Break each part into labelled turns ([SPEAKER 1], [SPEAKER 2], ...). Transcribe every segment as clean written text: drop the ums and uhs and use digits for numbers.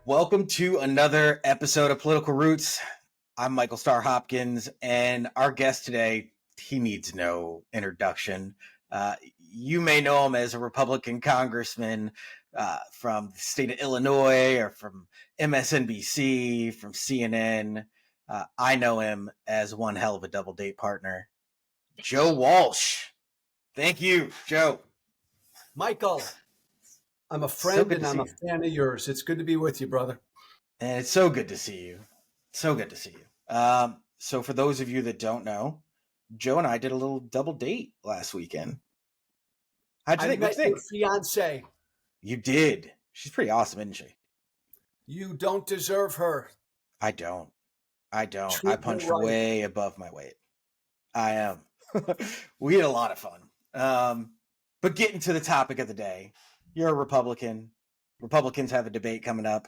[SPEAKER 1] Welcome to another episode of Political Roots. I'm Michael Starr Hopkins, and our guest today, he needs no introduction. You may know him as a Republican congressman from the state of Illinois or from MSNBC, from CNN. I know him as one hell of a double date partner, Joe Walsh. Thank you, Joe.
[SPEAKER 2] Michael, I'm a friend and I'm a fan of yours. It's good to be with you, brother.
[SPEAKER 1] And it's so good to see you. So good to see you. So for those of you that don't know, Joe and I did a little double date last weekend. How'd you think?
[SPEAKER 2] I met your fiance.
[SPEAKER 1] You did. She's pretty awesome, isn't she?
[SPEAKER 2] You don't deserve her.
[SPEAKER 1] I don't. I punch way above my weight. I am. We had a lot of fun. But getting to the topic of the day, you're a Republican. Republicans have a debate coming up.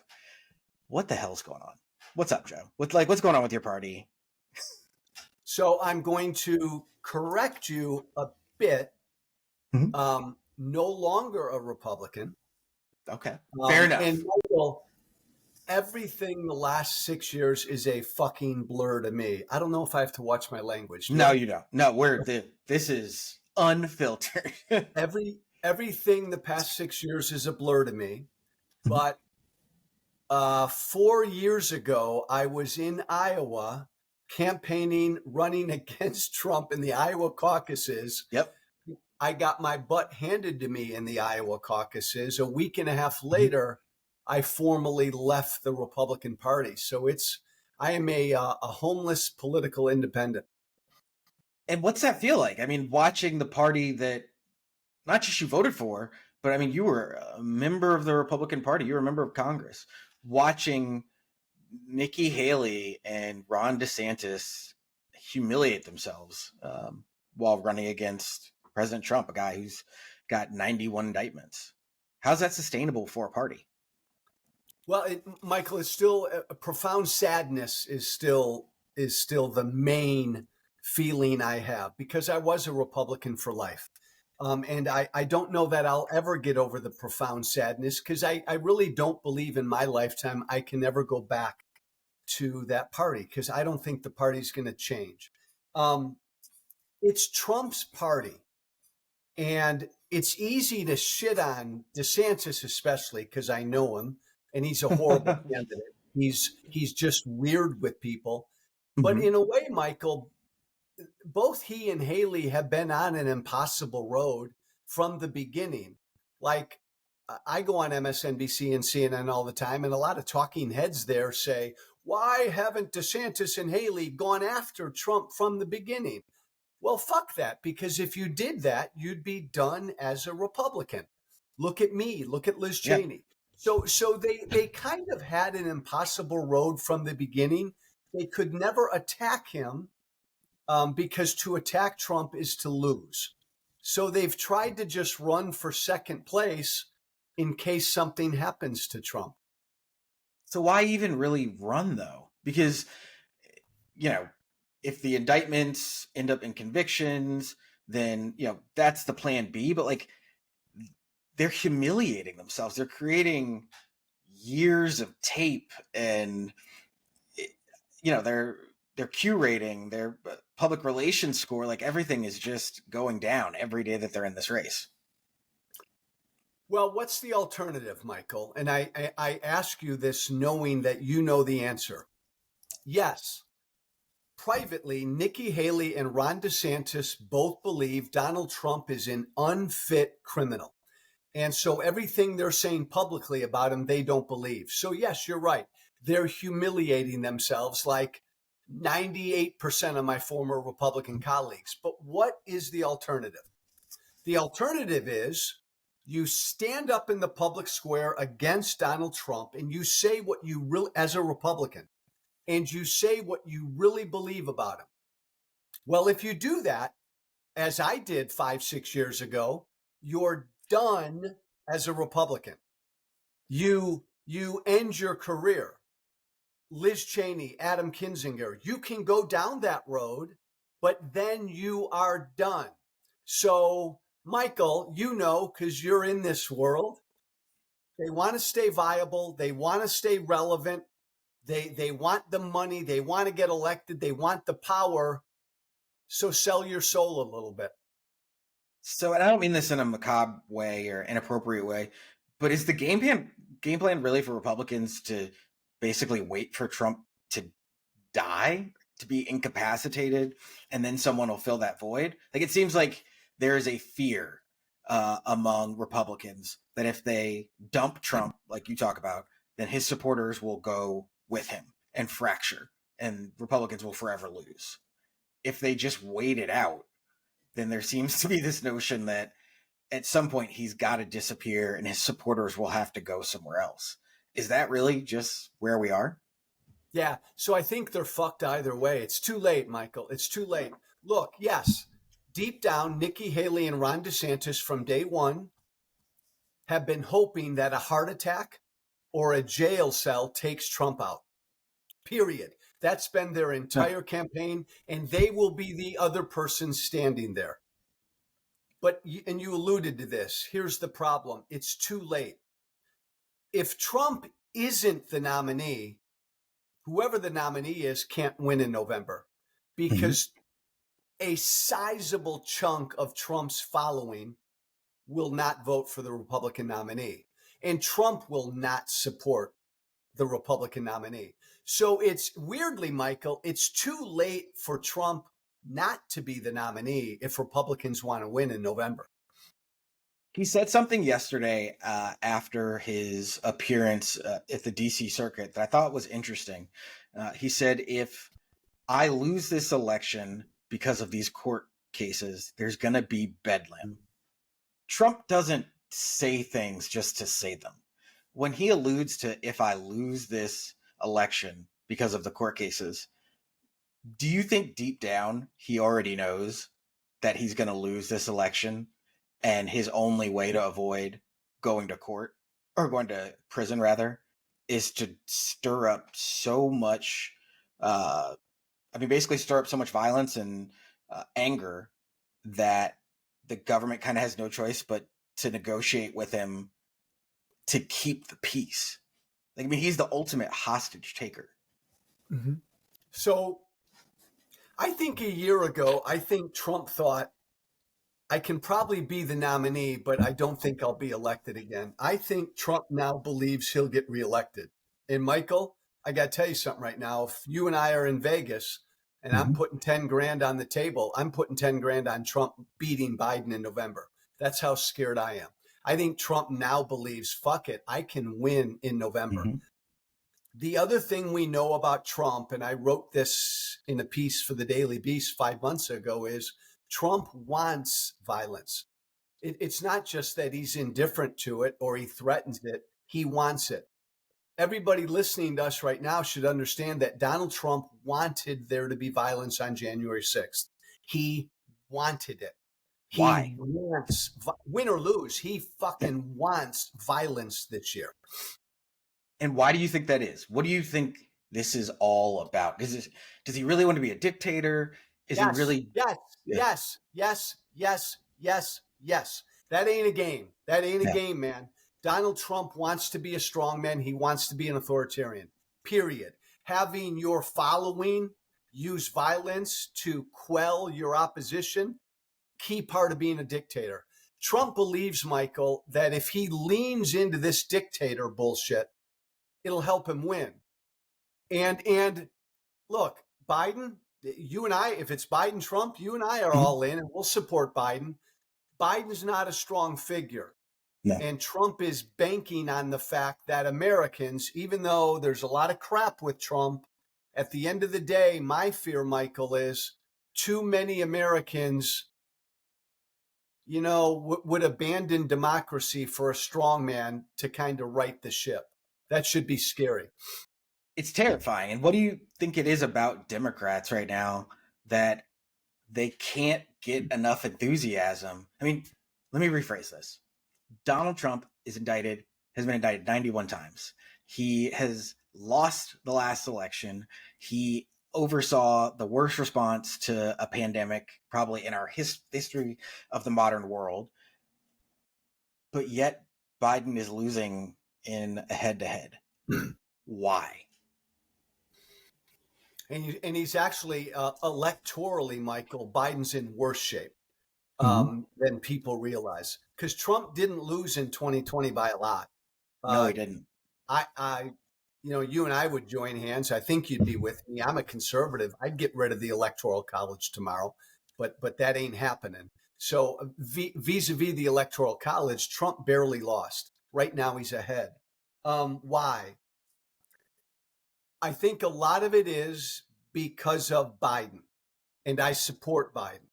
[SPEAKER 1] What the hell's going on? What's up, Joe? What's going on with your party?
[SPEAKER 2] So I'm going to correct you a bit. Mm-hmm. No longer a Republican.
[SPEAKER 1] Okay, fair enough.
[SPEAKER 2] And Michael, everything the last 6 years is a fucking blur to me. I don't know if I have to watch my language.
[SPEAKER 1] No, you don't. No, this is unfiltered.
[SPEAKER 2] Everything the past 6 years is a blur to me. But 4 years ago, I was in Iowa campaigning, running against Trump in the Iowa caucuses.
[SPEAKER 1] Yep.
[SPEAKER 2] I got my butt handed to me in the Iowa caucuses. A week and a half later, I formally left the Republican Party. So I am a homeless political independent.
[SPEAKER 1] And what's that feel like? I mean, watching the party that not just you voted for, but I mean, you were a member of the Republican Party. You were a member of Congress. Watching Nikki Haley and Ron DeSantis humiliate themselves while running against President Trump, a guy who's got 91 indictments. How's that sustainable for a party?
[SPEAKER 2] Well, Michael, it's still a profound sadness is still the main feeling I have because I was a Republican for life. And I don't know that I'll ever get over the profound sadness because I really don't believe in my lifetime I can ever go back to that party because I don't think the party's going to change. It's Trump's party. And it's easy to shit on DeSantis, especially because I know him and he's a horrible candidate. He's just weird with people. But in a way, Michael, both he and Haley have been on an impossible road from the beginning. Like I go on MSNBC and CNN all the time, and a lot of talking heads there say, why haven't DeSantis and Haley gone after Trump from the beginning? Well, fuck that, because if you did that, you'd be done as a Republican. Look at me. Look at Liz Cheney. Yeah. So they kind of had an impossible road from the beginning. They could never attack him. Because to attack Trump is to lose. So they've tried to just run for second place in case something happens to Trump.
[SPEAKER 1] So why even really run, though? Because, if the indictments end up in convictions, then, that's the plan B. But, they're humiliating themselves. They're creating years of tape and, their Q rating, their public relations score, everything is just going down every day that they're in this race.
[SPEAKER 2] Well, what's the alternative, Michael? And I ask you this knowing that you know the answer. Yes. Privately, Nikki Haley and Ron DeSantis both believe Donald Trump is an unfit criminal. And so everything they're saying publicly about him, they don't believe. So yes, you're right. They're humiliating themselves like 98% of my former Republican colleagues. But what is the alternative? The alternative is you stand up in the public square against Donald Trump and you say what you really, as a Republican, and you say what you really believe about him. Well, if you do that, as I did 5-6 years ago, you're done as a Republican. You end your career. Liz Cheney, Adam Kinzinger, you can go down that road, but then you are done. So, Michael, because you're in this world, They want to stay viable. They want to stay relevant. They want the money. They want to get elected. They want the power. So sell your soul a little bit.
[SPEAKER 1] So, and I don't mean this in a macabre way or inappropriate way, but is the game plan really for Republicans to basically wait for Trump to die, to be incapacitated, and then someone will fill that void? Like, it seems like there is a fear among Republicans that if they dump Trump, like you talk about, then his supporters will go with him and fracture, and Republicans will forever lose. If they just wait it out, then there seems to be this notion that at some point he's got to disappear and his supporters will have to go somewhere else. Is that really just where we are?
[SPEAKER 2] Yeah. So I think they're fucked either way. It's too late, Michael. It's too late. Look, yes, deep down, Nikki Haley and Ron DeSantis from day one have been hoping that a heart attack or a jail cell takes Trump out. Period. That's been their entire campaign, and they will be the other person standing there. But, and you alluded to this, here's the problem. It's too late. If Trump isn't the nominee, whoever the nominee is can't win in November because a sizable chunk of Trump's following will not vote for the Republican nominee, and Trump will not support the Republican nominee. So it's weirdly, Michael, it's too late for Trump not to be the nominee if Republicans want to win in November.
[SPEAKER 1] He said something yesterday after his appearance at the DC circuit that I thought was interesting. He said, if I lose this election because of these court cases, there's going to be bedlam. Trump doesn't say things just to say them. When he alludes to, if I lose this election because of the court cases, do you think deep down he already knows that he's going to lose this election and his only way to avoid going to court, or going to prison rather, is to stir up so much basically stir up so much violence and anger that the government kind of has no choice but to negotiate with him to keep the peace? Like, I mean, he's the ultimate hostage taker.
[SPEAKER 2] Mm-hmm. So I think a year ago, I think Trump thought, I can probably be the nominee, but I don't think I'll be elected again. I think Trump now believes he'll get reelected. And Michael, I got to tell you something right now. If you and I are in Vegas and I'm putting 10 grand on the table, I'm putting 10 grand on Trump beating Biden in November. That's how scared I am. I think Trump now believes, fuck it, I can win in November. The other thing we know about Trump, and I wrote this in a piece for the Daily Beast 5 months ago, is Trump wants violence. It's not just that he's indifferent to it or he threatens it. He wants it. Everybody listening to us right now should understand that Donald Trump wanted there to be violence on January 6th. He wanted it.
[SPEAKER 1] Why?
[SPEAKER 2] He wants, win or lose, he fucking wants violence this year.
[SPEAKER 1] And why do you think that is? What do you think this is all about? Does he really want to be a dictator? Is he really?
[SPEAKER 2] Yes. That ain't a game. That ain't a game, man. Donald Trump wants to be a strong man. He wants to be an authoritarian, period. Having your following use violence to quell your opposition, key part of being a dictator. Trump believes, Michael, that if he leans into this dictator bullshit, it'll help him win. And look, Biden, you and I, if it's Biden, Trump, you and I are all in and we'll support Biden. Biden's not a strong figure.
[SPEAKER 1] No.
[SPEAKER 2] And Trump is banking on the fact that Americans, even though there's a lot of crap with Trump, at the end of the day, my fear, Michael, is too many Americans, would abandon democracy for a strong man to kind of right the ship. That should be scary.
[SPEAKER 1] It's terrifying. And what do you think it is about Democrats right now that they can't get enough enthusiasm? I mean, let me rephrase this. Donald Trump has been indicted 91 times. He has lost the last election. He oversaw the worst response to a pandemic probably in our history of the modern world. But yet Biden is losing in a head-to-head. Why?
[SPEAKER 2] And he's actually electorally, Michael, Biden's in worse shape
[SPEAKER 1] Mhm.
[SPEAKER 2] than people realize, because Trump didn't lose in 2020 by a lot.
[SPEAKER 1] No,
[SPEAKER 2] Uh,
[SPEAKER 1] he didn't.
[SPEAKER 2] I, you and I would join hands. I think you'd be with me. I'm a conservative. I'd get rid of the electoral college tomorrow, but that ain't happening. So vis-a-vis the electoral college, Trump barely lost. Right now, he's ahead. Why? I think a lot of it is because of Biden, and I support Biden.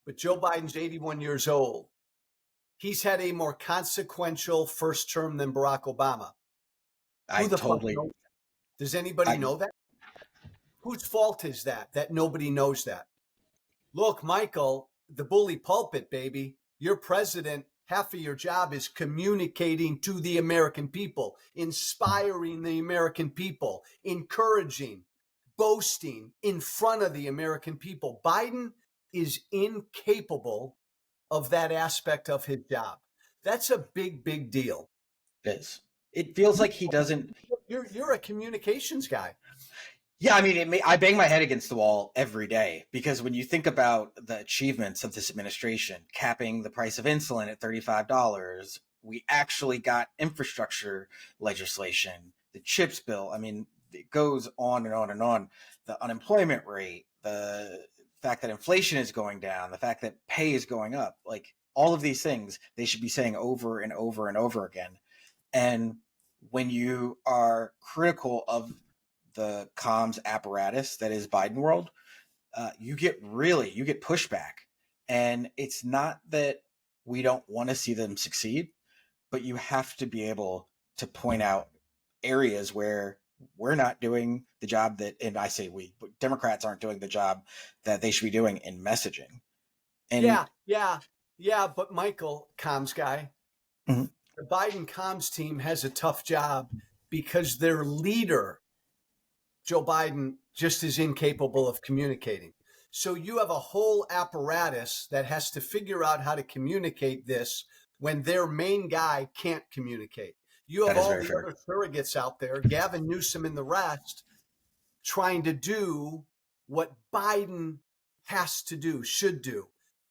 [SPEAKER 2] But Joe Biden's 81 years old. He's had a more consequential first term than Barack Obama.
[SPEAKER 1] I
[SPEAKER 2] Who the fuck
[SPEAKER 1] totally,
[SPEAKER 2] knows? Does anybody
[SPEAKER 1] I,
[SPEAKER 2] know that? Whose fault is that nobody knows that? Look, Michael, the bully pulpit, baby. Your president, half of your job is communicating to the American people, inspiring the American people, encouraging, boasting in front of the American people. Biden is incapable of that aspect of his job. That's a big, big deal.
[SPEAKER 1] it is. It feels like he doesn't.
[SPEAKER 2] You're a communications guy.
[SPEAKER 1] Yeah, I mean, I bang my head against the wall every day because when you think about the achievements of this administration, capping the price of insulin at $35, we actually got infrastructure legislation, the CHIPS bill. I mean, it goes on and on and on. The unemployment rate, the fact that inflation is going down, the fact that pay is going up, like all of these things, they should be saying over and over and over again. And when you are critical of the comms apparatus that is Biden world, you get pushback. And it's not that we don't want to see them succeed, but you have to be able to point out areas where we're not doing the job that, and I say we, but Democrats aren't doing the job that they should be doing in messaging. And
[SPEAKER 2] Yeah. But Michael, comms guy,
[SPEAKER 1] Mhm.
[SPEAKER 2] the Biden comms team has a tough job because their leader, Joe Biden, just is incapable of communicating. So you have a whole apparatus that has to figure out how to communicate this when their main guy can't communicate. You have
[SPEAKER 1] that is
[SPEAKER 2] all
[SPEAKER 1] very
[SPEAKER 2] the
[SPEAKER 1] fair.
[SPEAKER 2] other surrogates out there, Gavin Newsom and the rest, trying to do what Biden has to do, should do,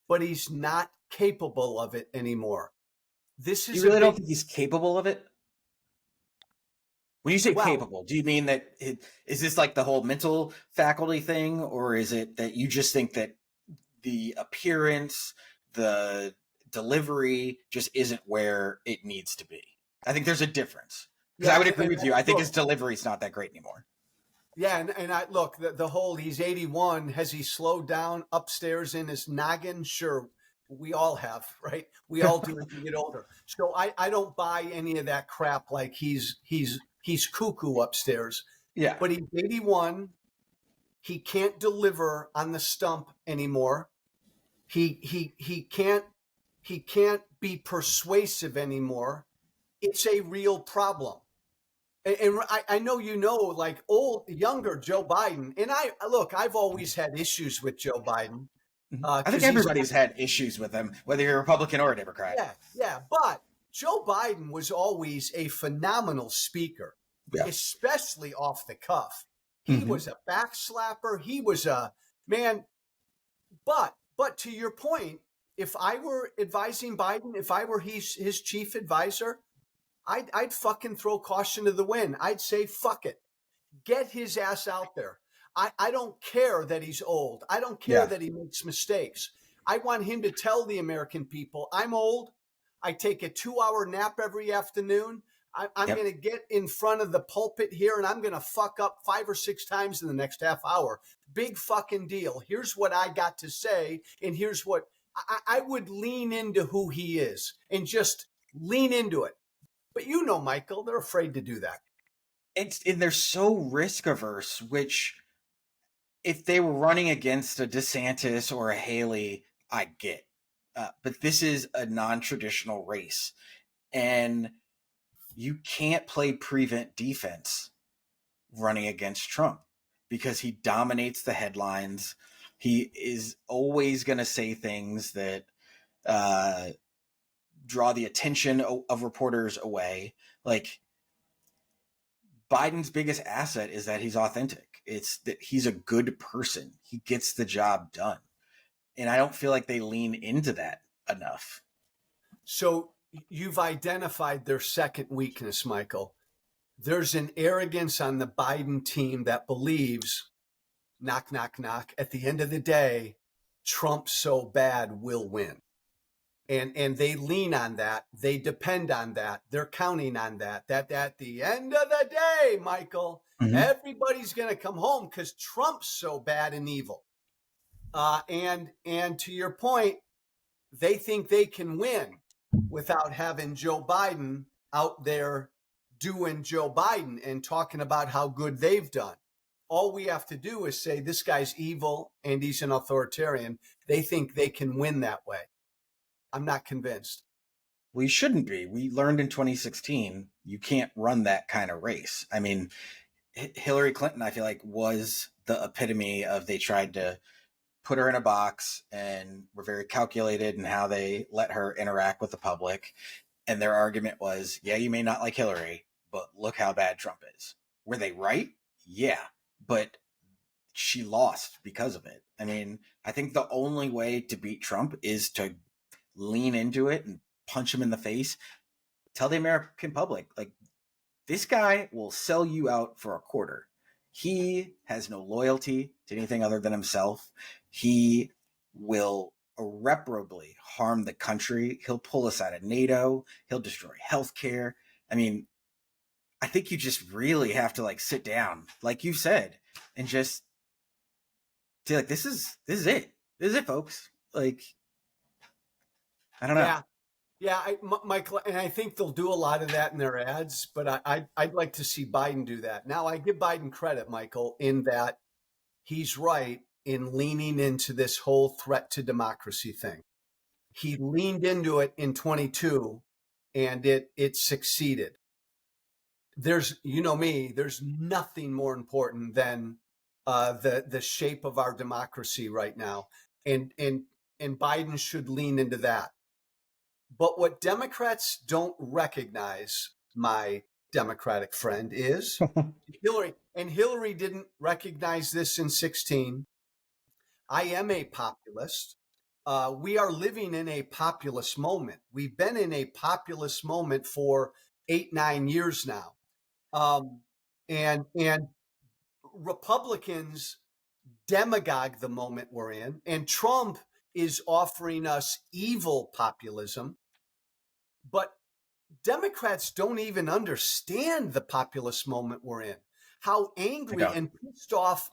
[SPEAKER 2] but he's not capable of it anymore. This
[SPEAKER 1] You
[SPEAKER 2] is a
[SPEAKER 1] really don't
[SPEAKER 2] big,
[SPEAKER 1] think he's capable of it? When you say
[SPEAKER 2] well,
[SPEAKER 1] capable, do you mean that is this like the whole mental faculty thing, or is it that you just think that the appearance, the delivery just isn't where it needs to be? I think there's a difference because I
[SPEAKER 2] yeah.
[SPEAKER 1] would agree with you. I think
[SPEAKER 2] Look,
[SPEAKER 1] his delivery is not that great anymore.
[SPEAKER 2] yeah, and I look, the whole he's 81. Has he slowed down upstairs in his noggin? Sure, we all have, right? We all do as we get older. So I don't buy any of that crap like he's cuckoo upstairs.
[SPEAKER 1] Yeah.
[SPEAKER 2] But he's 81. He can't deliver on the stump anymore. He can't be persuasive anymore. It's a real problem. And I know like younger Joe Biden, and I've always had issues with Joe Biden
[SPEAKER 1] I think
[SPEAKER 2] because he's
[SPEAKER 1] everybody's had issues with him, whether you're a Republican or a Democrat.
[SPEAKER 2] yeah, but Joe Biden was always a phenomenal speaker,
[SPEAKER 1] Yeah.
[SPEAKER 2] especially off the cuff. He
[SPEAKER 1] Mm-hmm.
[SPEAKER 2] was a backslapper. He was a man. But to your point, if I were advising Biden, if I were his chief advisor, I'd fucking throw caution to the wind. I'd say fuck it. Get his ass out there. I don't care that he's old. I don't care
[SPEAKER 1] Yeah.
[SPEAKER 2] that he makes mistakes. I want him to tell the American people, I'm old. I take a 2-hour nap every afternoon. I'm
[SPEAKER 1] Yep.
[SPEAKER 2] going to get in front of the pulpit here and I'm going to fuck up 5 or 6 times in the next half hour. Big fucking deal. Here's what I got to say. And here's what I would lean into who he is and just lean into it. But Michael, they're afraid to do that.
[SPEAKER 1] And they're so risk averse, which if they were running against a DeSantis or a Haley, I get. But this is a non-traditional race, and you can't play prevent defense running against Trump because he dominates the headlines. He is always going to say things that draw the attention of reporters away. Like Biden's biggest asset is that he's authentic. It's that he's a good person. He gets the job done. And I don't feel like they lean into that enough.
[SPEAKER 2] So you've identified their second weakness, Michael. There's an arrogance on the Biden team that believes, knock, knock, knock, at the end of the day, Trump so bad will win. And they lean on that. They depend on that. They're counting on that. That at the end of the day, Michael, everybody's going to come home because Trump's so bad and evil. And to your point, they think they can win without having Joe Biden out there doing Joe Biden and talking about how good they've done. All we have to do is say this guy's evil and he's an authoritarian. They think they can win that way. I'm not convinced.
[SPEAKER 1] We shouldn't be. We learned in 2016 you can't run that kind of race. I mean, Hillary Clinton, I feel like, was the epitome of they tried to put her in a box and were very calculated in how they let her interact with the public. And their argument was, yeah, you may not like Hillary, but look how bad Trump is. Were they right? Yeah, but she lost because of it. I mean, I think the only way to beat Trump is to lean into it and punch him in the face. Tell the American public, like, this guy will sell you out for a quarter. He has no loyalty to anything other than himself. He will irreparably harm the country. He'll pull us out of NATO. He'll destroy healthcare. I mean, I think you just really have to, like, sit down, like you said, and just say, like, this is it. This is it, folks. Like, I don't know.
[SPEAKER 2] Yeah, Michael, and I think they'll do a lot of that in their ads, but I'd like to see Biden do that. Now, I give Biden credit, Michael, in that he's right in leaning into this whole threat to democracy thing. He leaned into it in 22, and it succeeded. There's, you know me, there's nothing more important than the shape of our democracy right now, and Biden should lean into that. But what Democrats don't recognize, my Democratic friend, is Hillary. And Hillary didn't recognize this in 16. I am a populist. We are living in a populist moment. We've been in a populist moment for 8-9 years now. And Republicans demagogue the moment we're in. And Trump is offering us evil populism. But Democrats don't even understand the populist moment we're in, how angry and pissed off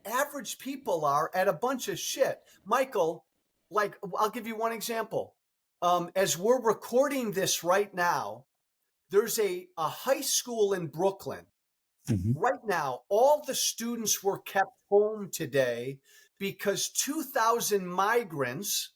[SPEAKER 2] average people are at a bunch of shit. Michael, like, I'll give you one example. As we're recording this right now, there's a high school in Brooklyn. Right now, all the students were kept home today because 2,000 migrants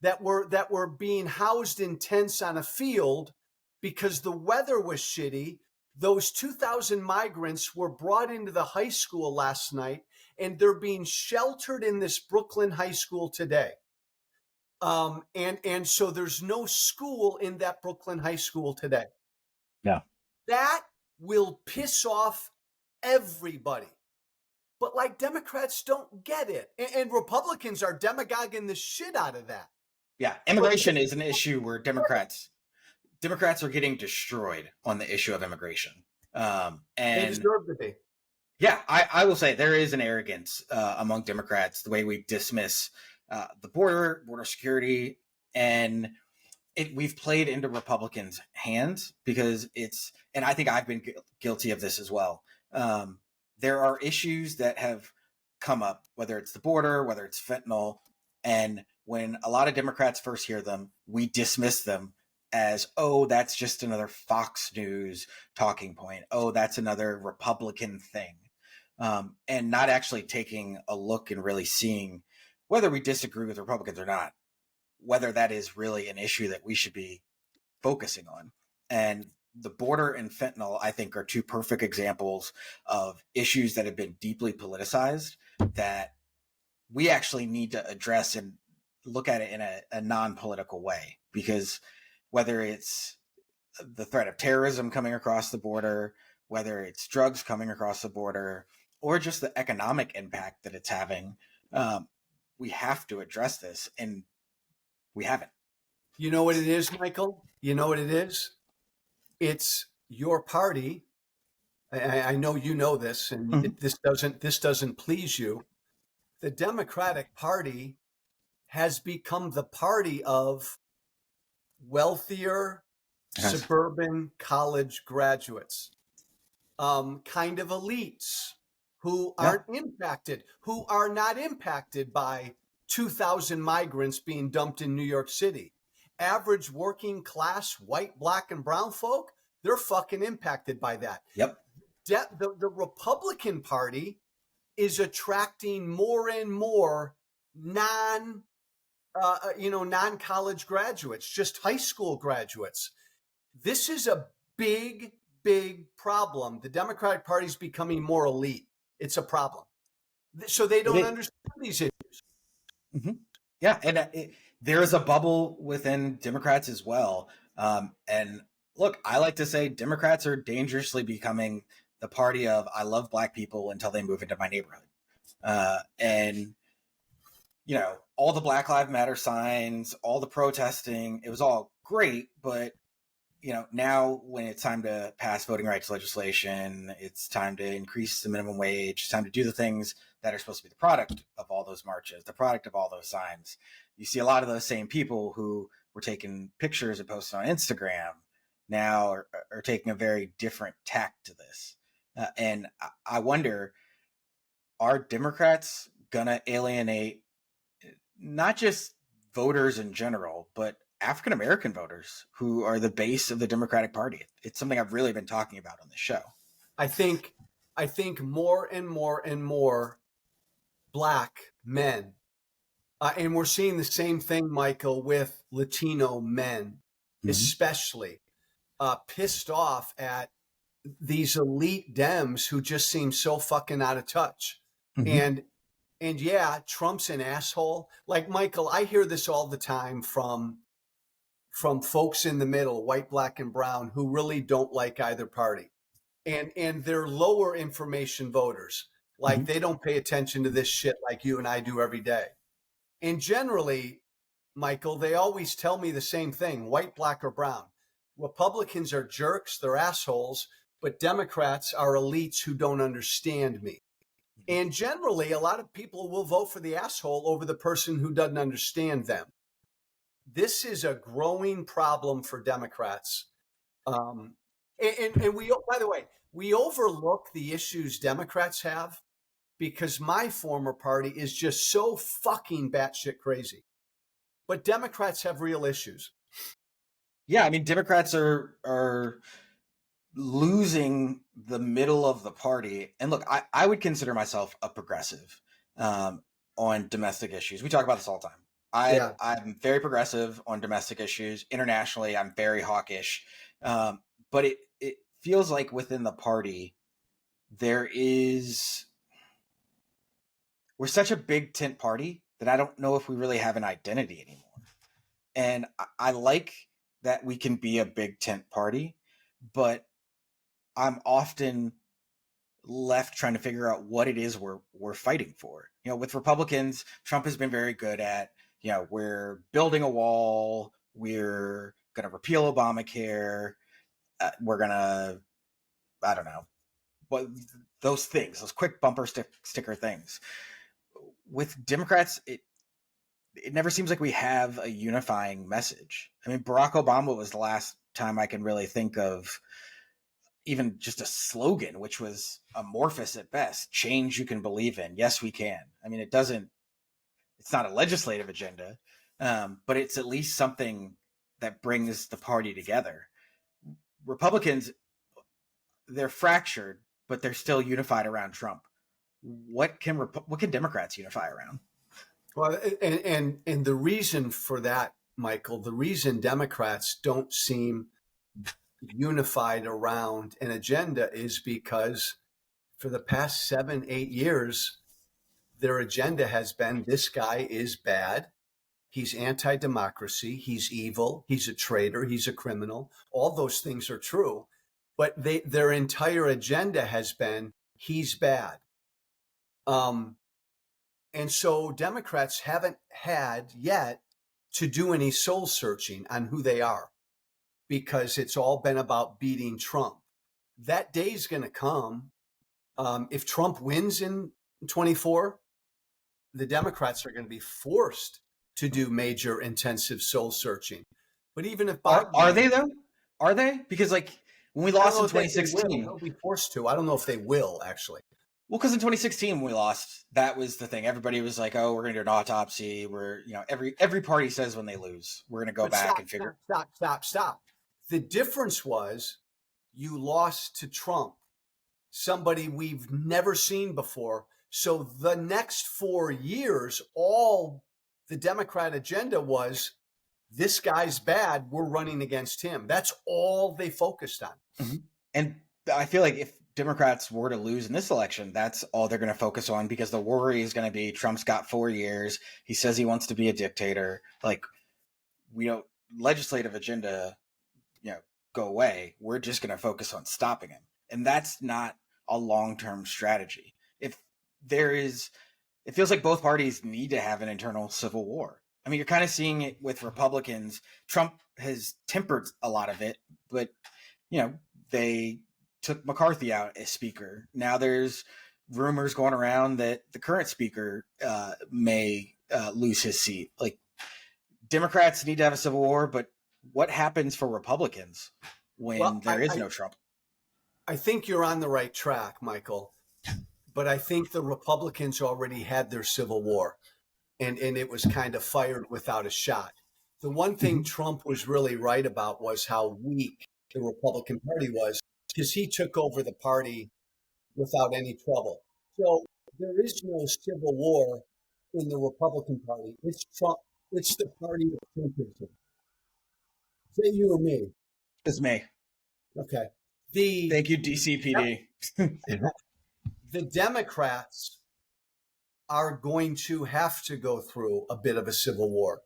[SPEAKER 2] that were being housed in tents on a field because the weather was shitty. Those 2,000 migrants were brought into the high school last night, and they're being sheltered in this Brooklyn high school today. And so there's no school in that Brooklyn high school today.
[SPEAKER 1] Yeah.
[SPEAKER 2] That will piss off everybody. But like, Democrats don't get it. And Republicans are demagoguing the shit out of that.
[SPEAKER 1] Yeah, immigration is an issue where Democrats are getting destroyed on the issue of immigration. And
[SPEAKER 2] they deserve to be.
[SPEAKER 1] Yeah, I will say there is an arrogance among Democrats, the way we dismiss the border security, and we've played into Republicans' hands because and I think I've been guilty of this as well. There are issues that have come up, whether it's the border, whether it's fentanyl, and when a lot of Democrats first hear them, we dismiss them as, oh, that's just another Fox News talking point. Oh, that's another Republican thing. And not actually taking a look and really seeing whether we disagree with Republicans or not, whether that is really an issue that we should be focusing on. And the border and fentanyl, I think, are two perfect examples of issues that have been deeply politicized that we actually need to address and look at it in a non-political way. Because whether it's the threat of terrorism coming across the border, whether it's drugs coming across the border or just the economic impact that it's having. We have to address this, and we haven't.
[SPEAKER 2] You know what it is, Michael? You know what it is? It's your party. I know you know this, and
[SPEAKER 1] Mhm.
[SPEAKER 2] this doesn't please you. The Democratic Party has become the party of wealthier
[SPEAKER 1] Yes.
[SPEAKER 2] suburban college graduates, kind of elites who
[SPEAKER 1] Yeah.
[SPEAKER 2] who are not impacted by 2,000 migrants being dumped in New York City. Average working class white, black, and brown folk, they're fucking impacted by that.
[SPEAKER 1] Yep.
[SPEAKER 2] The Republican Party is attracting more and more non college graduates, just high school graduates. This is a big, big problem. The Democratic Party is becoming more elite. It's a problem. So they
[SPEAKER 1] It
[SPEAKER 2] don't
[SPEAKER 1] is.
[SPEAKER 2] understand these issues.
[SPEAKER 1] Mhm. Yeah, and there is a bubble within Democrats as well. And look, I like to say Democrats are dangerously becoming the party of I love black people until they move into my neighborhood. And all the Black Lives Matter signs, all the protesting, it was all great, but now when it's time to pass voting rights legislation, it's time to increase the minimum wage, it's time to do the things that are supposed to be the product of all those marches, the product of all those signs. You see a lot of those same people who were taking pictures and posting on Instagram now are taking a very different tack to this. And I wonder, are Democrats going to alienate not just voters in general, but African American voters who are the base of the Democratic Party? It's something I've really been talking about on the show.
[SPEAKER 2] I think I think more and more and more black men, and we're seeing the same thing, Michael, with Latino men,
[SPEAKER 1] Mm-hmm.
[SPEAKER 2] especially pissed off at these elite Dems who just seem so fucking out of touch.
[SPEAKER 1] Mm-hmm.
[SPEAKER 2] And yeah, Trump's an asshole. Like Michael, I hear this all the time from folks in the middle, white, black, and brown, who really don't like either party. And they're lower information voters. Like
[SPEAKER 1] Mm-hmm.
[SPEAKER 2] they don't pay attention to this shit like you and I do every day. And generally, Michael, they always tell me the same thing, white, black, or brown. Republicans are jerks, they're assholes, but Democrats are elites who don't understand me. And generally, a lot of people will vote for the asshole over the person who doesn't understand them. This is a growing problem for Democrats. Um, and we, by the way, we overlook the issues Democrats have because my former party is just so fucking batshit crazy. But Democrats have real issues.
[SPEAKER 1] Yeah, I mean, Democrats are losing the middle of the party. And look, I would consider myself a progressive um, on domestic issues. We talk about this all the time.
[SPEAKER 2] Yeah.
[SPEAKER 1] I'm very progressive on domestic issues. Internationally, I'm very hawkish. But it feels like within the party, there is we're such a big tent party that I don't know if we really have an identity anymore. And I like that we can be a big tent party, but I'm often left trying to figure out what it is we're fighting for. With Republicans, Trump has been very good at, we're building a wall, we're going to repeal Obamacare, we're going to, I don't know, but those things, those quick bumper sticker things. With Democrats, it never seems like we have a unifying message. I mean, Barack Obama was the last time I can really think of even just a slogan, which was amorphous at best. Change you can believe in. Yes, we can. I mean, it's not a legislative agenda, but it's at least something that brings the party together. Republicans, they're fractured, but they're still unified around Trump. What can Democrats unify around?
[SPEAKER 2] Well, and the reason for that, Michael, the reason Democrats don't seem unified around an agenda is because for the past 7, 8 years, their agenda has been this guy is bad. He's anti democracy. He's evil. He's a traitor. He's a criminal. All those things are true. but their entire agenda has been he's bad. And so Democrats haven't had yet to do any soul searching on who they are, because it's all been about beating Trump. That day's going to come. If Trump wins in 24, the Democrats are going to be forced to do major intensive soul searching. But even if Biden
[SPEAKER 1] Are they though? Are they? Because like when we lost in 2016,
[SPEAKER 2] they'll be forced to. I don't know if they will actually.
[SPEAKER 1] Well, because in 2016 when we lost, that was the thing. Everybody was like, "Oh, we're going to do an autopsy." Every party says when they lose, we're going to go back and figure.
[SPEAKER 2] Stop. The difference was you lost to Trump, somebody we've never seen before. So the next 4 years, all the Democrat agenda was, this guy's bad, we're running against him. That's all they focused on.
[SPEAKER 1] Mm-hmm. And I feel like if Democrats were to lose in this election, that's all they're going to focus on, because the worry is going to be Trump's got 4 years. He says he wants to be a dictator. Like, we don't legislative agenda, go away. We're just going to focus on stopping him. And that's not a long-term strategy. If there is, it feels like both parties need to have an internal civil war. I mean, you're kind of seeing it with Republicans. Trump has tempered a lot of it, but, they took McCarthy out as speaker. Now there's rumors going around that the current speaker may lose his seat. Like, Democrats need to have a civil war, but what happens for Republicans when there is no Trump?
[SPEAKER 2] I think you're on the right track, Michael, but I think the Republicans already had their civil war, and it was kind of fired without a shot. The one thing Trump was really right about was how weak the Republican Party was, because he took over the party without any trouble. So there is no civil war in the Republican Party. It's Trump. It's the party of Trumpism. Say you or me?
[SPEAKER 1] It's me.
[SPEAKER 2] Okay.
[SPEAKER 1] Thank you, DCPD.
[SPEAKER 2] The Democrats are going to have to go through a bit of a civil war.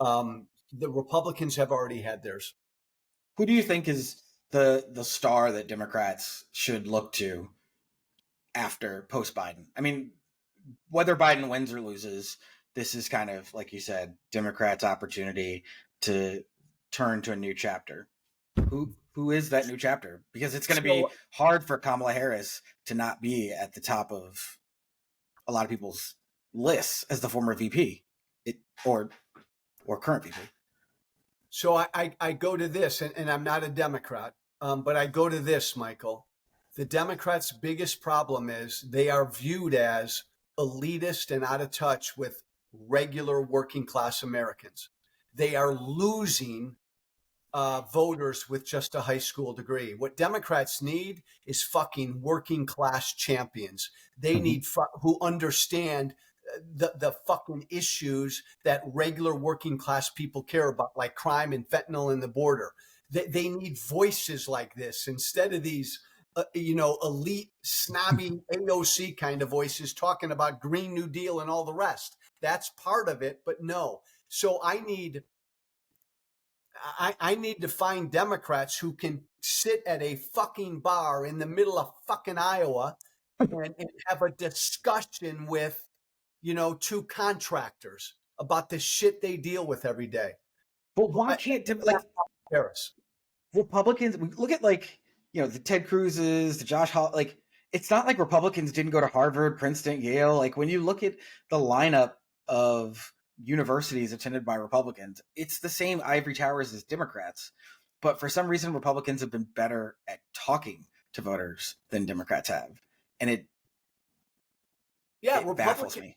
[SPEAKER 2] The Republicans have already had theirs.
[SPEAKER 1] Who do you think is the star that Democrats should look to after post-Biden? I mean, whether Biden wins or loses, this is kind of, like you said, Democrats' opportunity to turn to a new chapter. Who is that new chapter? Because it's going to be hard for Kamala Harris to not be at the top of a lot of people's lists as the former VP or current VP.
[SPEAKER 2] So I go to this, and I'm not a Democrat, but I go to this, Michael. The Democrats' biggest problem is they are viewed as elitist and out of touch with regular working class Americans. They are losing voters with just a high school degree. What Democrats need is fucking working class champions. They need who understand the fucking issues that regular working class people care about, like crime and fentanyl and the border. They need voices like this instead of these, elite, snobby AOC kind of voices talking about Green New Deal and all the rest. That's part of it, but no. So I need to find Democrats who can sit at a fucking bar in the middle of fucking Iowa and have a discussion with, two contractors about the shit they deal with every day.
[SPEAKER 1] But why can't
[SPEAKER 2] Harris?
[SPEAKER 1] Republicans look at the Ted Cruz's, the Josh Hall, it's not like Republicans didn't go to Harvard, Princeton, Yale. Like, when you look at the lineup of universities attended by Republicans, it's the same ivory towers as Democrats. But for some reason, Republicans have been better at talking to voters than Democrats have. And it baffles me.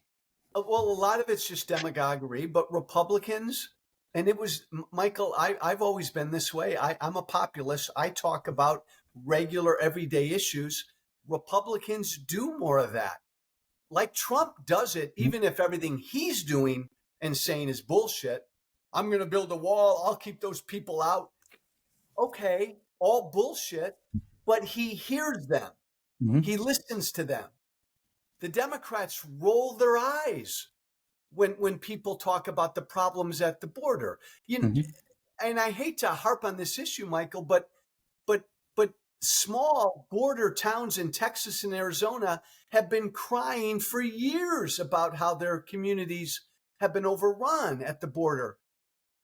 [SPEAKER 2] Well, a lot of it's just demagoguery, but Republicans, and it was, Michael, I've always been this way. I'm a populist. I talk about regular everyday issues. Republicans do more of that. Like Trump does it, even if everything he's doing and saying is bullshit. I'm going to build a wall. I'll keep those people out. Okay, all bullshit, but he hears them. Mm-hmm. He listens to them. The Democrats roll their eyes when people talk about the problems at the border. And I hate to harp on this issue, Michael, but But small border towns in Texas and Arizona have been crying for years about how their communities have been overrun at the border.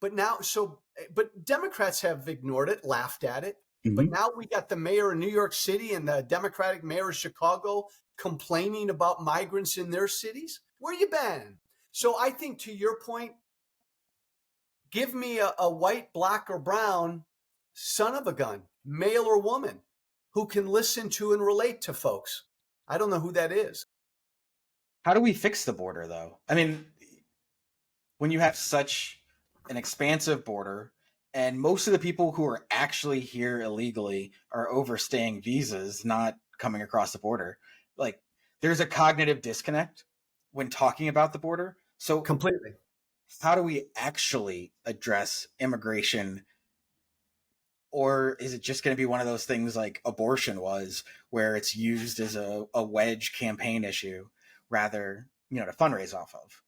[SPEAKER 2] But Democrats have ignored it, laughed at it. But
[SPEAKER 1] Mhm.
[SPEAKER 2] now we got the mayor of New York City and the Democratic mayor of Chicago complaining about migrants in their cities. Where you been? So I think, to your point, give me a white, black, or brown son of a gun, male or woman, who can listen to and relate to folks. I don't know who that is.
[SPEAKER 1] How do we fix the border, though? I mean, when you have such an expansive border, and most of the people who are actually here illegally are overstaying visas, not coming across the border, like there's a cognitive disconnect when talking about the border. So,
[SPEAKER 2] Completely.
[SPEAKER 1] how do we actually address immigration? Or is it just going to be one of those things like abortion was, where it's used as a wedge campaign issue rather, to fundraise off of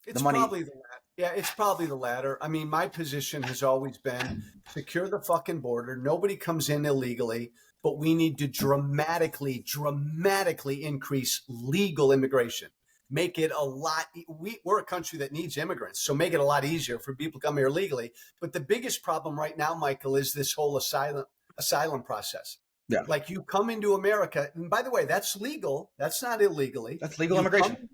[SPEAKER 1] the
[SPEAKER 2] It's
[SPEAKER 1] money?
[SPEAKER 2] probably the latter. Yeah, it's probably the latter. I mean, my position has always been secure the fucking border. Nobody comes in illegally, but we need to dramatically increase legal immigration. Make it a lot. We're a country that needs immigrants, so make it a lot easier for people to come here legally. But the biggest problem right now, Michael, is this whole asylum process.
[SPEAKER 1] Yeah,
[SPEAKER 2] Like, you come into America, and by the way, that's legal. That's not illegally.
[SPEAKER 1] that's legal
[SPEAKER 2] You
[SPEAKER 1] immigration.
[SPEAKER 2] come,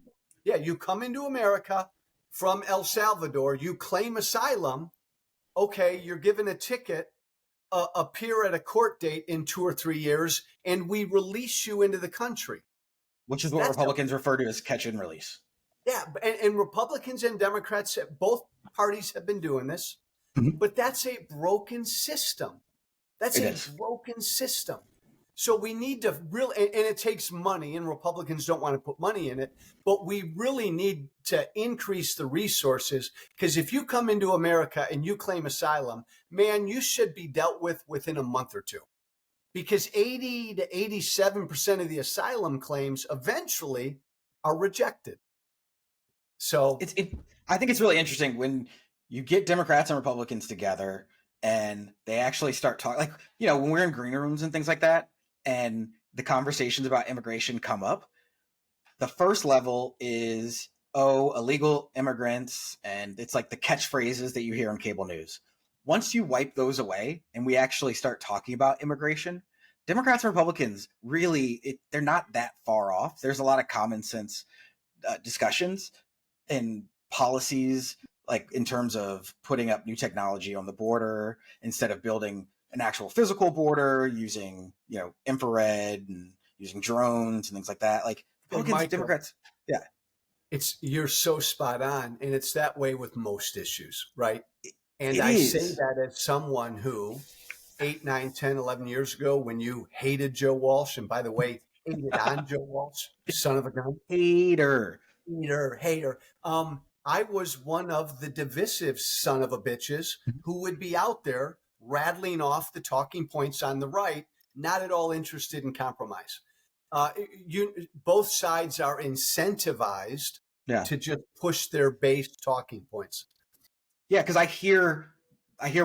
[SPEAKER 2] yeah, you come into America from El Salvador, you claim asylum. Okay, you're given a ticket, appear at a court date in 2 or 3 years, and we release you into the country.
[SPEAKER 1] Which is what
[SPEAKER 2] That's a,
[SPEAKER 1] Republicans refer to as catch and release.
[SPEAKER 2] yeah, and Republicans and Democrats, both parties have been doing this,
[SPEAKER 1] Mhm.
[SPEAKER 2] but that's a broken system. That's
[SPEAKER 1] It
[SPEAKER 2] a
[SPEAKER 1] is.
[SPEAKER 2] broken system. So we need to really, and it takes money, and Republicans don't want to put money in it, but we really need to increase the resources, because if you come into America and you claim asylum, man, you should be dealt with within a month or two, because 80 to 87% of the asylum claims eventually are rejected. So
[SPEAKER 1] It. I think it's really interesting when you get Democrats and Republicans together and they actually start talking. Like, when we're in green rooms and things like that, and the conversations about immigration come up, the first level is, oh, illegal immigrants, and it's like the catchphrases that you hear on cable news. Once you wipe those away and we actually start talking about immigration, Democrats and Republicans really, they're not that far off. There's a lot of common sense discussions and policies, like in terms of putting up new technology on the border instead of building an actual physical border using infrared and using drones and things like that. Like
[SPEAKER 2] hey,
[SPEAKER 1] Republicans,
[SPEAKER 2] Michael,
[SPEAKER 1] Democrats, yeah,
[SPEAKER 2] you're so spot on, and it's that way with most issues, right? And
[SPEAKER 1] it
[SPEAKER 2] I say
[SPEAKER 1] is.
[SPEAKER 2] that as someone who 8, 9, 10, 11 years ago, when you hated Joe Walsh, and by the way, hated on Joe Walsh, son of a gun,
[SPEAKER 1] Hater.
[SPEAKER 2] hater. I was one of the divisive son of a bitches who would be out there rattling off the talking points on the right, not at all interested in compromise. Both sides are incentivized
[SPEAKER 1] Yeah,
[SPEAKER 2] to just push their base talking points.
[SPEAKER 1] yeah, because I hear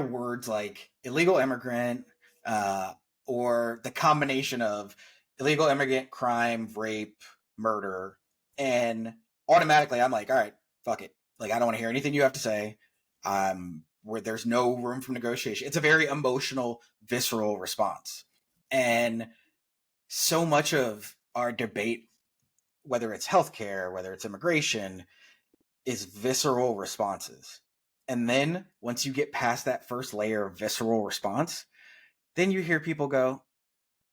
[SPEAKER 1] words like illegal immigrant, uh, or the combination of illegal immigrant, crime, rape, murder, and automatically I'm like, all right, fuck it. Like, I don't want to hear anything you have to say. Where there's no room for negotiation. It's a very emotional, visceral response, and so much of our debate, whether it's healthcare, whether it's immigration, is visceral responses. And then once you get past that first layer of visceral response, then you hear people go,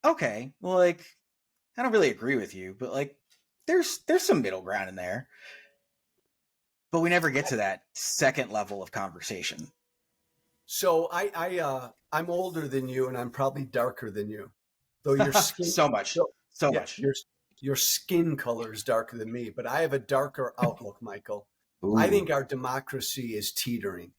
[SPEAKER 1] okay, well, like, I don't really agree with you, but like, there's some middle ground in there. But we never get to that second level of conversation.
[SPEAKER 2] So I'm older than you, and I'm probably darker than you, though your skin,
[SPEAKER 1] So much.
[SPEAKER 2] though-
[SPEAKER 1] So
[SPEAKER 2] yeah,
[SPEAKER 1] much.
[SPEAKER 2] your skin color is darker than me, but I have a darker outlook, Michael. I
[SPEAKER 1] Ooh.
[SPEAKER 2] think our democracy is teetering,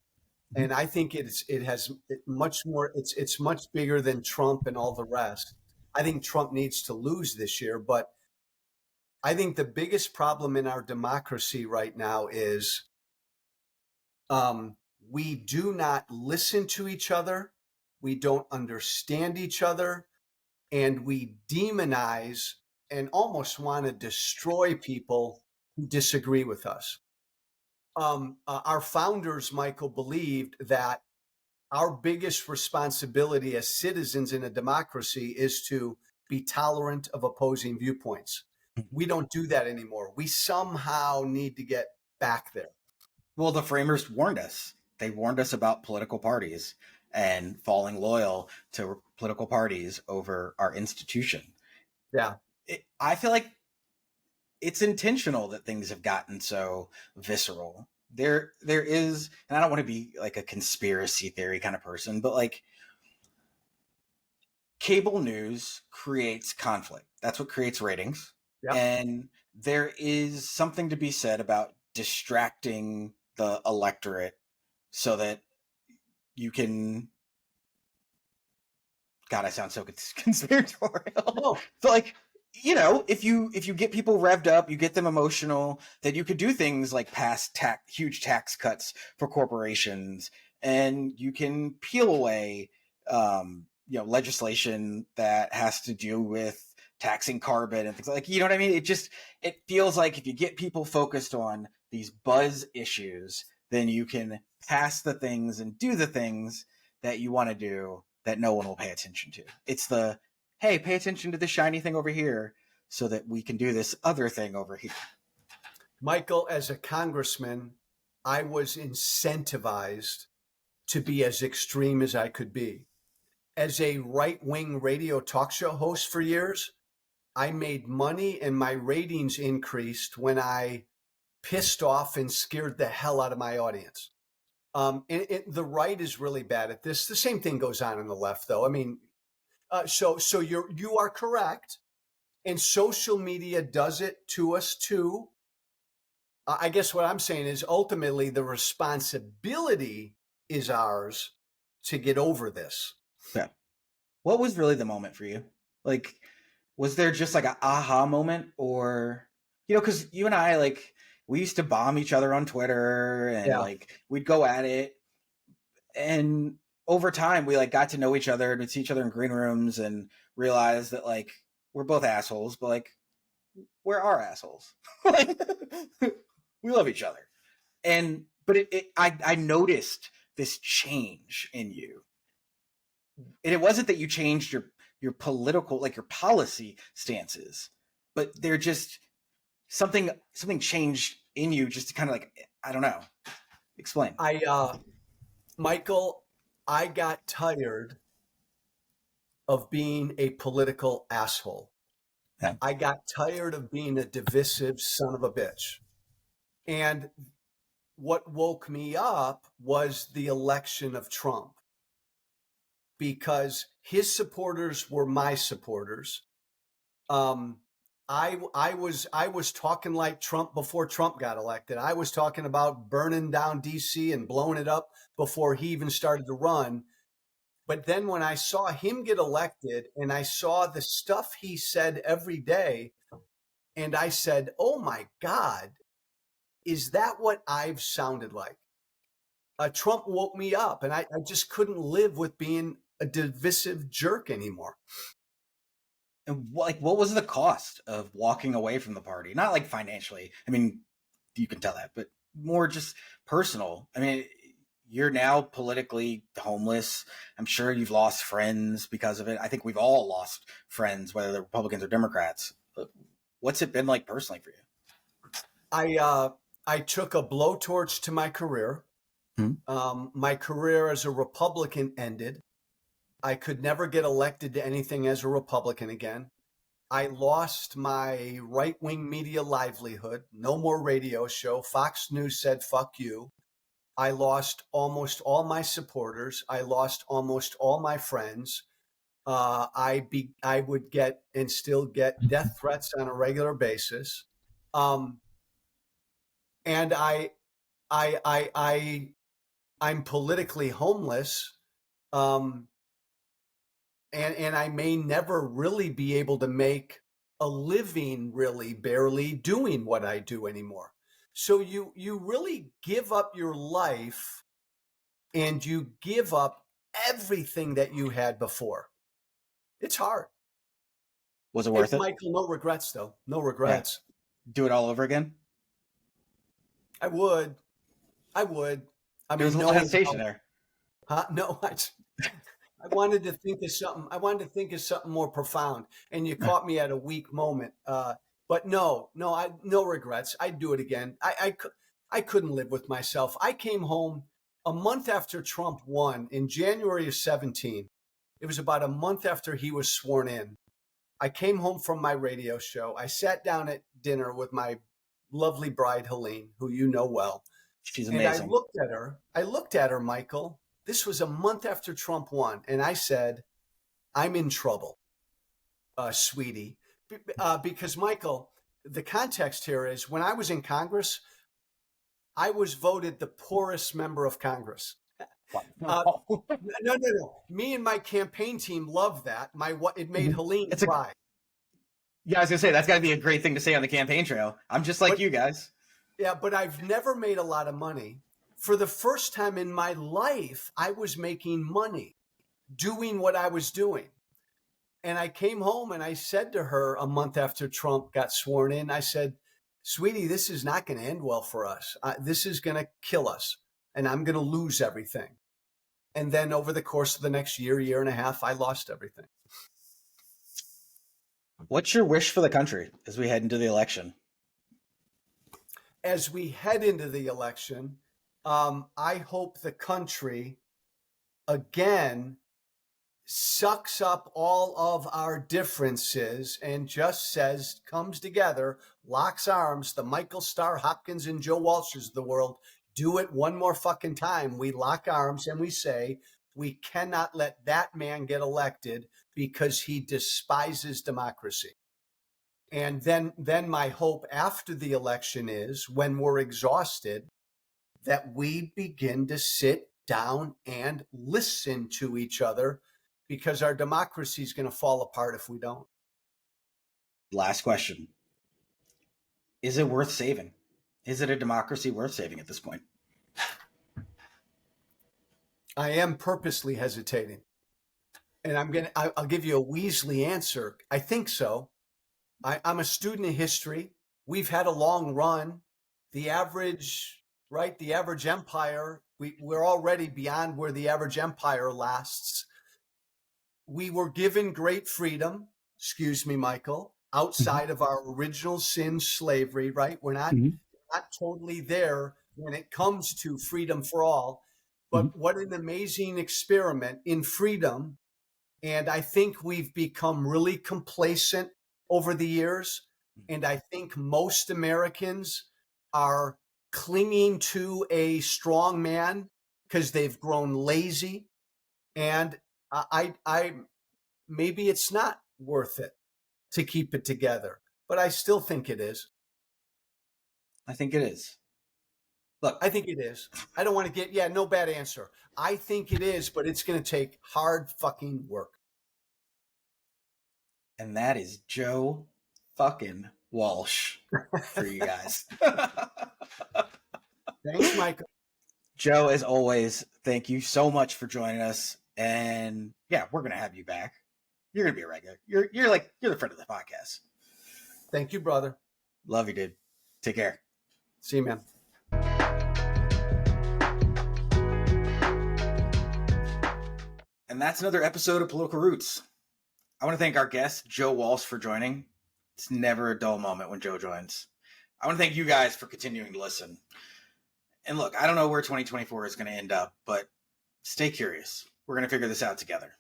[SPEAKER 2] and I think it has much more. It's much bigger than Trump and all the rest. I think Trump needs to lose this year, but I think the biggest problem in our democracy right now is we do not listen to each other. We don't understand each other. and we demonize and almost want to destroy people who disagree with us. Our founders, Michael, believed that our biggest responsibility as citizens in a democracy is to be tolerant of opposing viewpoints. We don't do that anymore. We somehow need to get back there.
[SPEAKER 1] Well, the framers warned us. They warned us about political parties and falling loyal to political parties over our institution.
[SPEAKER 2] Yeah.
[SPEAKER 1] I feel like it's intentional that things have gotten so visceral. There is, and I don't want to be like a conspiracy theory kind of person, but like cable news creates conflict. That's what creates ratings.
[SPEAKER 2] Yeah.
[SPEAKER 1] And there is something to be said about distracting the electorate so that you can. God, I sound so conspiratorial.
[SPEAKER 2] No.
[SPEAKER 1] But like, you know, if you get people revved up, you get them emotional, then you could do things like pass huge tax cuts for corporations, and you can peel away, legislation that has to do with taxing carbon and things like, you know what I mean? It feels like if you get people focused on these buzz issues, then you can pass the things and do the things that you want to do that no one will pay attention to. It's the, hey, pay attention to the shiny thing over here so that we can do this other thing over here.
[SPEAKER 2] Michael, as a congressman, I was incentivized to be as extreme as I could be. As a right-wing radio talk show host for years, I made money and my ratings increased when I pissed off and scared the hell out of my audience. The right is really bad at this. The same thing goes on in the left, though. I mean, so you are correct, and social media does it to us too. I guess what I'm saying is ultimately the responsibility is ours to get over this.
[SPEAKER 1] Yeah. What was really the moment for you? Like, was there just like an aha moment, or, you know, because you and I, like, we used to bomb each other on Twitter and like we'd go at it. And over time, we like got to know each other and we'd see each other in green rooms and realize that like we're both assholes, but like we're our assholes. Like, we love each other. But I noticed this change in you. And it wasn't that you changed your political, like your policy stances, but they're just something changed in you just to kind of like, I don't know. Explain.
[SPEAKER 2] Michael, I got tired of being a political asshole.
[SPEAKER 1] Yeah.
[SPEAKER 2] I got tired of being a divisive son of a bitch. And what woke me up was the election of Trump, because his supporters were my supporters. I was talking like Trump before Trump got elected. I was talking about burning down DC and blowing it up before he even started to run. But then when I saw him get elected and I saw the stuff he said every day, and I said, oh my God, is that what I've sounded like? Trump woke me up, and I just couldn't live with being a divisive jerk anymore.
[SPEAKER 1] And what was the cost of walking away from the party? Not like financially. I mean, you can tell that, but more just personal. I mean, you're now politically homeless. I'm sure you've lost friends because of it. I think we've all lost friends, whether they're Republicans or Democrats. What's it been like personally for you?
[SPEAKER 2] I took a blowtorch to my career. My career as a Republican ended. I could never get elected to anything as a Republican again. I lost my right-wing media livelihood. No more radio show. Fox News said, fuck you. I lost almost all my supporters. I lost almost all my friends. I would get and still get death threats on a regular basis. And I'm politically homeless. And I may never really be able to make a living, really barely doing what I do anymore. So you really give up your life and you give up everything that you had before. It's hard.
[SPEAKER 1] Was it
[SPEAKER 2] Hey,
[SPEAKER 1] worth it?
[SPEAKER 2] Michael, no regrets though. No
[SPEAKER 1] Yeah.
[SPEAKER 2] regrets.
[SPEAKER 1] Do it all over again?
[SPEAKER 2] I would. I would. I
[SPEAKER 1] There was
[SPEAKER 2] mean,
[SPEAKER 1] a little
[SPEAKER 2] knowing
[SPEAKER 1] hesitation
[SPEAKER 2] how,
[SPEAKER 1] there.
[SPEAKER 2] huh? No, I wanted to think of something. I wanted to think of something more profound, and you caught me at a weak moment. But no regrets. I'd do it again. I couldn't live with myself. I came home a month after Trump won in January of 17. It was about a month after he was sworn in. I came home from my radio show. I sat down at dinner with my lovely bride, Helene, who you know well.
[SPEAKER 1] She's
[SPEAKER 2] And I
[SPEAKER 1] amazing.
[SPEAKER 2] looked at her. Michael. This was a month after Trump won. And I said, I'm in trouble, sweetie. Because, Michael, the context here is when I was in Congress, I was voted the poorest member of Congress. Uh, no. Me and my campaign team loved that. It made Helene
[SPEAKER 1] It's a
[SPEAKER 2] cry.
[SPEAKER 1] Yeah, I was gonna say that's got to be a great thing to say on the campaign trail. I'm just like
[SPEAKER 2] But
[SPEAKER 1] you guys.
[SPEAKER 2] yeah, but I've never made a lot of money. For the first time in my life, I was making money doing what I was doing. And I came home and I said to her a month after Trump got sworn in, I said, sweetie, this is not going to end well for us. This is going to kill us and I'm going to lose everything. And then over the course of the next year and a half, I lost everything.
[SPEAKER 1] What's your wish for the country as we head into the election?
[SPEAKER 2] As we head into the election, I hope the country again sucks up all of our differences and just comes together, locks arms, the Michael Starr, Hopkins, and Joe Walsh's of the world, do it one more fucking time. We lock arms and we say, we cannot let that man get elected because he despises democracy. And then my hope after the election is when we're exhausted, that we begin to sit down and listen to each other because our democracy is going to fall apart if we don't.
[SPEAKER 1] Last question. Is it worth saving? Is it a democracy worth saving at this point?
[SPEAKER 2] I am purposely hesitating. And I'll give you a Weasley answer. I think so. I'm a student of history. We've had a long run. The average empire, we're already beyond where the average empire lasts. We were given great freedom, excuse me, Michael, outside of our original sin, slavery, right? We're not totally there when it comes to freedom for all. But what an amazing experiment in freedom. And I think we've become really complacent over the years. And I think most Americans are clinging to a strong man because they've grown lazy. And I maybe it's not worth it to keep it together, but I still think it is.
[SPEAKER 1] I think it is. Look,
[SPEAKER 2] I think it is. I don't want to no bad answer. I think it is, but it's going to take hard fucking work.
[SPEAKER 1] And that is Joe fucking Walsh for you guys.
[SPEAKER 2] Thanks, Michael.
[SPEAKER 1] Joe, as always, thank you so much for joining us. And yeah, we're gonna have you back. You're gonna be a regular. You're the friend of the podcast.
[SPEAKER 2] Thank you, brother.
[SPEAKER 1] Love you, dude. Take care.
[SPEAKER 2] See you, man.
[SPEAKER 1] And that's another episode of Political Roots. I want to thank our guest, Joe Walsh, for joining. It's never a dull moment when Joe joins. I want to thank you guys for continuing to listen. And look, I don't know where 2024 is going to end up, but stay curious. We're going to figure this out together.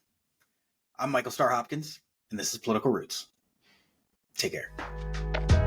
[SPEAKER 1] I'm Michael Starr Hopkins, and this is Political Roots. Take care.